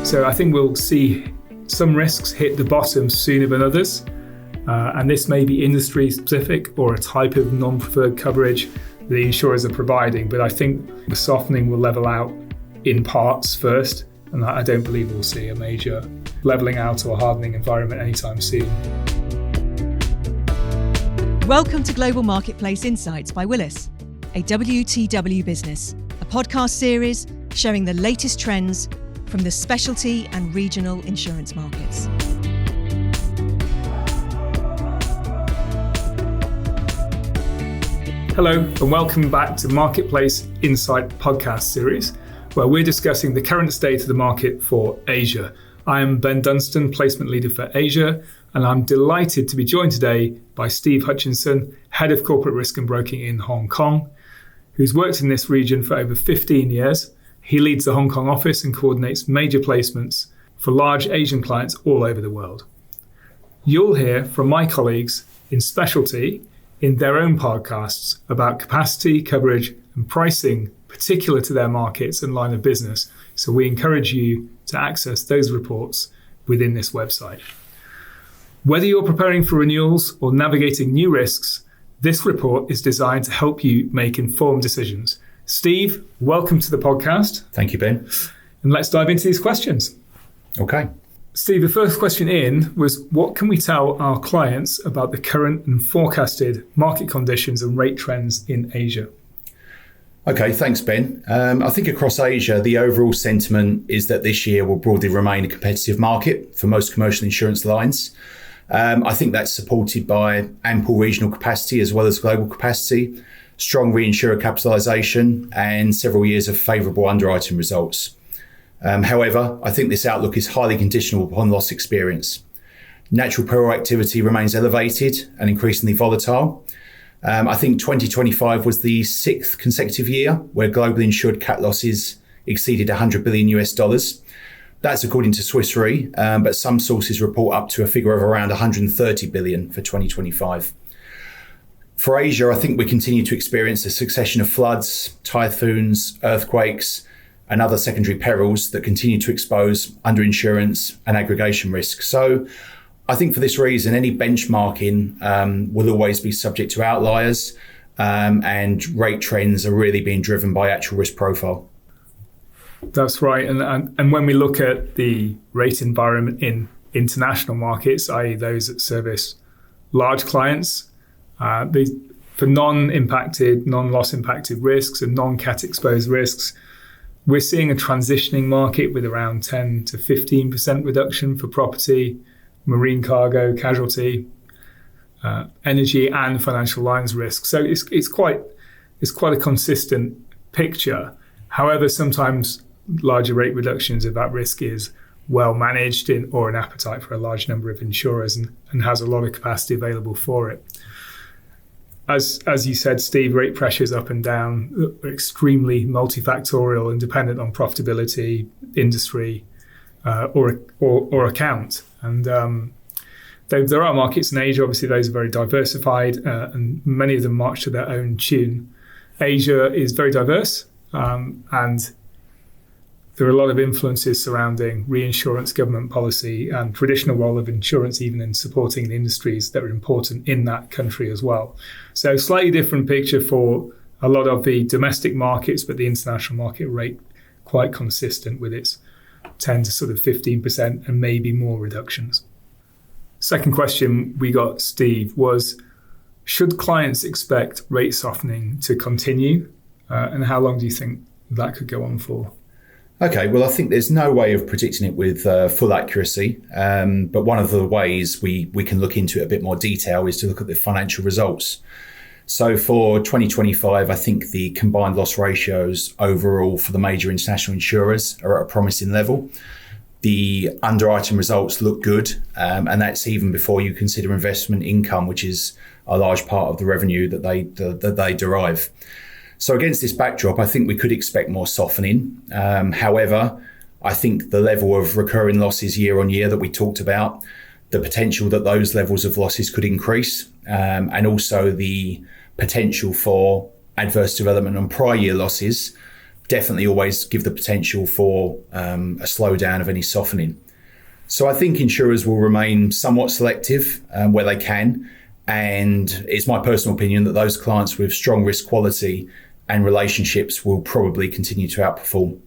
So I think we'll see some risks hit the bottom sooner than others. And this may be industry specific or a type of non-preferred coverage the insurers are providing. But I think the softening will level out in parts first. And I don't believe we'll see a major leveling out or hardening environment anytime soon. Welcome to Global Marketplace Insights by Willis, a WTW business, a podcast series showing the latest trends from the specialty and regional insurance markets. Hello and welcome back to Marketplace Insight podcast series, where we're discussing the current state of the market for Asia. I am Ben Dunston, Placement Leader for Asia, and I'm delighted to be joined today by Steve Hutchinson, Head of Corporate Risk and Broking in Hong Kong, who's worked in this region for over 15 years. He leads the Hong Kong office and coordinates major placements for large Asian clients all over the world. You'll hear from my colleagues in specialty in their own podcasts about capacity, coverage and pricing particular to their markets and line of business. So we encourage you to access those reports within this website. Whether you're preparing for renewals or navigating new risks, this report is designed to help you make informed decisions. Steve, welcome to the podcast. Thank you, Ben. And let's dive into these questions. Okay. Steve, the first question in was, what can we tell our clients about the current and forecasted market conditions and rate trends in Asia? Okay, thanks, Ben. I think across Asia, the overall sentiment is that this year will broadly remain a competitive market for most commercial insurance lines. I think that's supported by ample regional capacity as well as global capacity, strong reinsurer capitalisation, and several years of favourable underwriting results. However, I think this outlook is highly conditional upon loss experience. Natural peril activity remains elevated and increasingly volatile. I think 2025 was the sixth consecutive year where globally insured cat losses exceeded $100 billion. That's according to Swiss Re, but some sources report up to a figure of around 130 billion for 2025. For Asia, I think we continue to experience a succession of floods, typhoons, earthquakes, and other secondary perils that continue to expose underinsurance and aggregation risk. So I think for this reason, any benchmarking will always be subject to outliers, and rate trends are really being driven by actual risk profile. That's right. And when we look at the rate environment in international markets, i.e. those that service large clients, for non-impacted, non-loss impacted risks and non-cat exposed risks, we're seeing a transitioning market with around 10 to 15% reduction for property, marine cargo, casualty, energy and financial lines risk. So it's quite a consistent picture. However, sometimes larger rate reductions if that risk is well managed or an appetite for a large number of insurers and has a lot of capacity available for it. As you said, Steve, rate pressures up and down are extremely multifactorial and dependent on profitability, industry, or account. And there are markets in Asia. Obviously, those are very diversified, and many of them march to their own tune. Asia is very diverse, and there are a lot of influences surrounding reinsurance, government policy, and traditional role of insurance, even in supporting the industries that are important in that country as well. So slightly different picture for a lot of the domestic markets, but the international market rate quite consistent with its 10 to sort of 15% and maybe more reductions. Second question we got, Steve, was, should clients expect rate softening to continue? And how long do you think that could go on for? Okay, well, I think there's no way of predicting it with full accuracy, but one of the ways we can look into it a bit more detail is to look at the financial results. So for 2025, I think the combined loss ratios overall for the major international insurers are at a promising level. The underwriting results look good, and that's even before you consider investment income, which is a large part of the revenue that they derive. So against this backdrop, I think we could expect more softening. However, I think the level of recurring losses year on year that we talked about, the potential that those levels of losses could increase, and also the potential for adverse development on prior year losses definitely always give the potential for a slowdown of any softening. So I think insurers will remain somewhat selective where they can. And it's my personal opinion that those clients with strong risk quality and relationships will probably continue to outperform.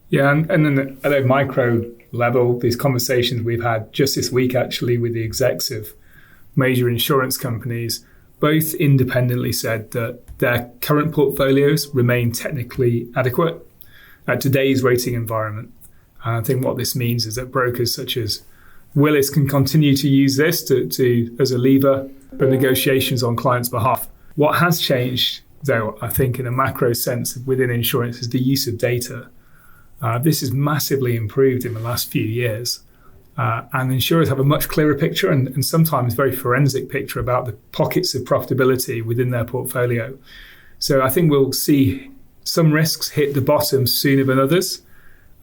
Yeah, and then at a micro level, these conversations we've had just this week actually with the execs of major insurance companies, both independently said that their current portfolios remain technically adequate at today's rating environment. And I think what this means is that brokers such as Willis can continue to use this to as a lever for negotiations on clients' behalf. What has changed, though, I think in a macro sense within insurance is the use of data. This has massively improved in the last few years. And insurers have a much clearer picture and sometimes very forensic picture about the pockets of profitability within their portfolio. So I think we'll see some risks hit the bottom sooner than others.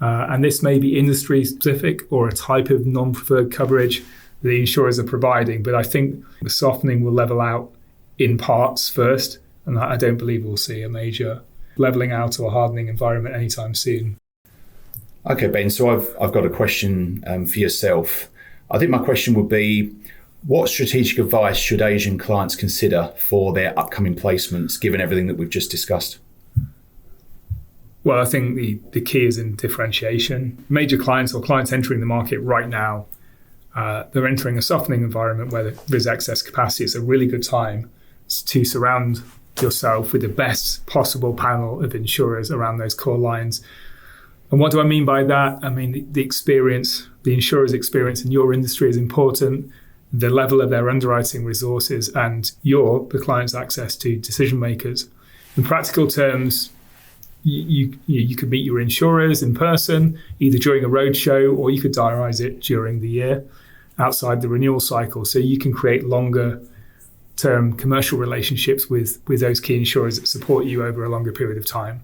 And this may be industry specific or a type of non-preferred coverage the insurers are providing. But I think the softening will level out in parts first. And I don't believe we'll see a major leveling out or hardening environment anytime soon. Okay, Ben, so I've got a question for yourself. I think my question would be, what strategic advice should Asian clients consider for their upcoming placements, given everything that we've just discussed? Well, I think the key is in differentiation. Major clients or clients entering the market right now, they're entering a softening environment where there's excess capacity. It's a really good time to surround yourself with the best possible panel of insurers around those core lines. And what do I mean by that? I mean, the experience, the insurer's experience in your industry is important, the level of their underwriting resources, and the client's access to decision makers. In practical terms, you could meet your insurers in person, either during a roadshow or you could diarise it during the year outside the renewal cycle. So you can create longer term commercial relationships with those key insurers that support you over a longer period of time,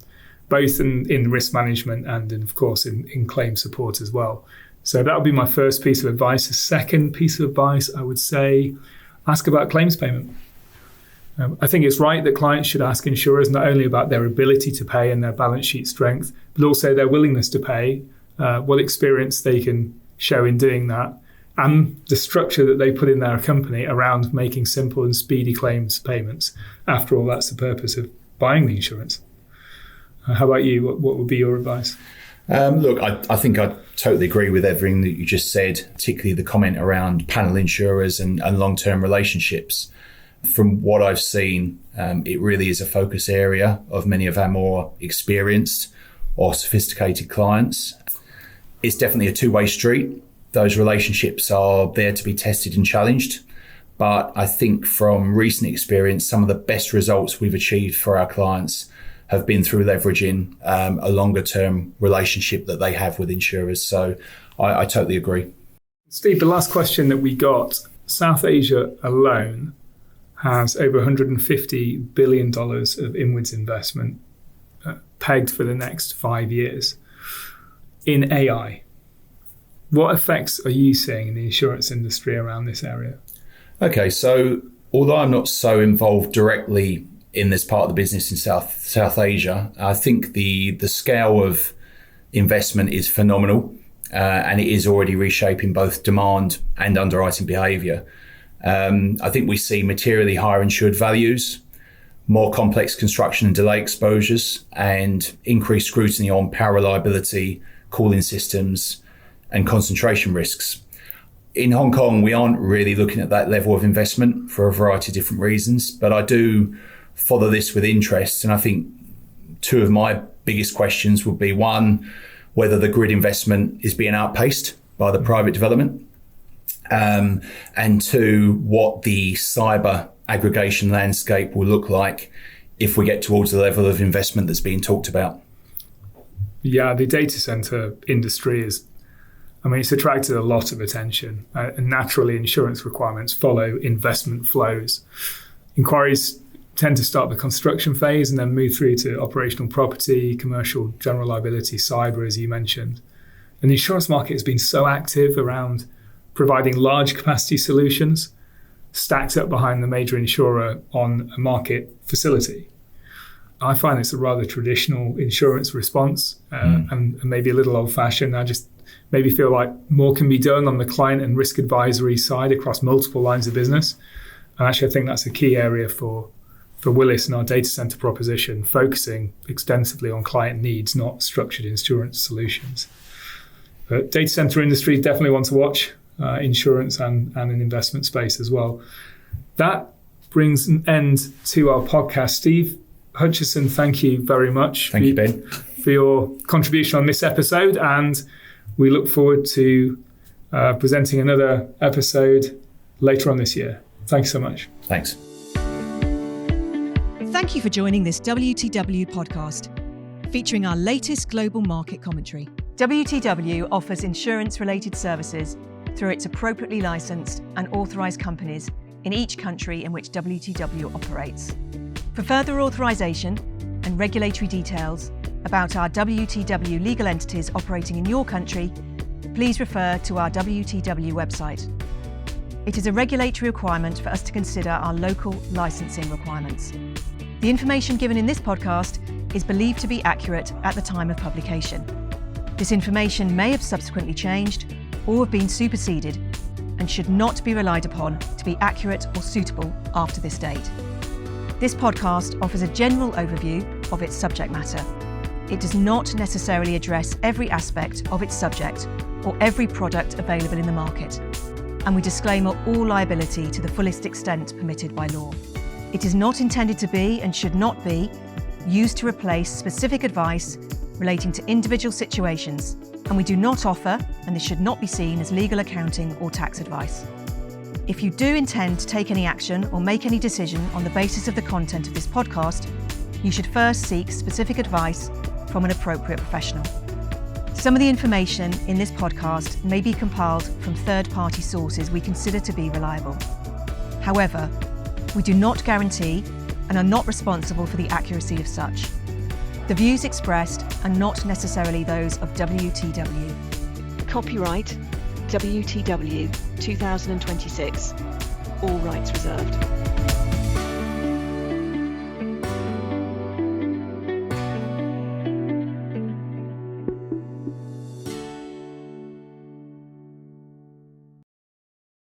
both in risk management and of course in claim support as well. So that would be my first piece of advice. The second piece of advice, I would say, ask about claims payment. I think it's right that clients should ask insurers not only about their ability to pay and their balance sheet strength, but also their willingness to pay, what experience they can show in doing that, and the structure that they put in their company around making simple and speedy claims payments. After all, that's the purpose of buying the insurance. How about you? What would be your advice? Look, I think I totally agree with everything that you just said, particularly the comment around panel insurers and long-term relationships. From what I've seen, it really is a focus area of many of our more experienced or sophisticated clients. It's definitely a two-way street. Those relationships are there to be tested and challenged. But I think from recent experience, some of the best results we've achieved for our clients have been through leveraging a longer term relationship that they have with insurers. So I totally agree. Steve, the last question that we got, South Asia alone has over $150 billion of inwards investment pegged for the next 5 years in AI. What effects are you seeing in the insurance industry around this area? Okay, so although I'm not so involved directly in this part of the business in South Asia, I think the scale of investment is phenomenal, and it is already reshaping both demand and underwriting behaviour. I think we see materially higher insured values, more complex construction and delay exposures, and increased scrutiny on power reliability, cooling systems, and concentration risks. In Hong Kong, we aren't really looking at that level of investment for a variety of different reasons, but I do follow this with interest. And I think two of my biggest questions would be, one, whether the grid investment is being outpaced by the private development, and two, what the cyber aggregation landscape will look like if we get towards the level of investment that's being talked about. Yeah, the data center industry it's attracted a lot of attention. And naturally, insurance requirements follow investment flows. Inquiries tend to start the construction phase and then move through to operational property, commercial, general liability, cyber, as you mentioned. And the insurance market has been so active around providing large capacity solutions, stacked up behind the major insurer on a market facility. I find it's a rather traditional insurance response and maybe a little old-fashioned. I just maybe feel like more can be done on the client and risk advisory side across multiple lines of business. And actually, I think that's a key area for Willis and our data center proposition, focusing extensively on client needs, not structured insurance solutions. But data center industry definitely want to watch insurance and an investment space as well. That brings an end to our podcast. Steve Hutchinson, thank you very much. Thank you, Ben, for your contribution on this episode, and we look forward to presenting another episode later on this year. Thanks so much. Thanks. Thank you for joining this WTW podcast, featuring our latest global market commentary. WTW offers insurance-related services through its appropriately licensed and authorised companies in each country in which WTW operates. For further authorisation and regulatory details about our WTW legal entities operating in your country, please refer to our WTW website. It is a regulatory requirement for us to consider our local licensing requirements. The information given in this podcast is believed to be accurate at the time of publication. This information may have subsequently changed or have been superseded and should not be relied upon to be accurate or suitable after this date. This podcast offers a general overview of its subject matter. It does not necessarily address every aspect of its subject or every product available in the market, and we disclaim all liability to the fullest extent permitted by law. It is not intended to be and should not be used to replace specific advice relating to individual situations, and we do not offer, and this should not be seen as legal, accounting or tax advice. If you do intend to take any action or make any decision on the basis of the content of this podcast, you should first seek specific advice from an appropriate professional. Some of the information in this podcast may be compiled from third-party sources we consider to be reliable. However, we do not guarantee and are not responsible for the accuracy of such. The views expressed are not necessarily those of WTW. Copyright WTW 2026. All rights reserved.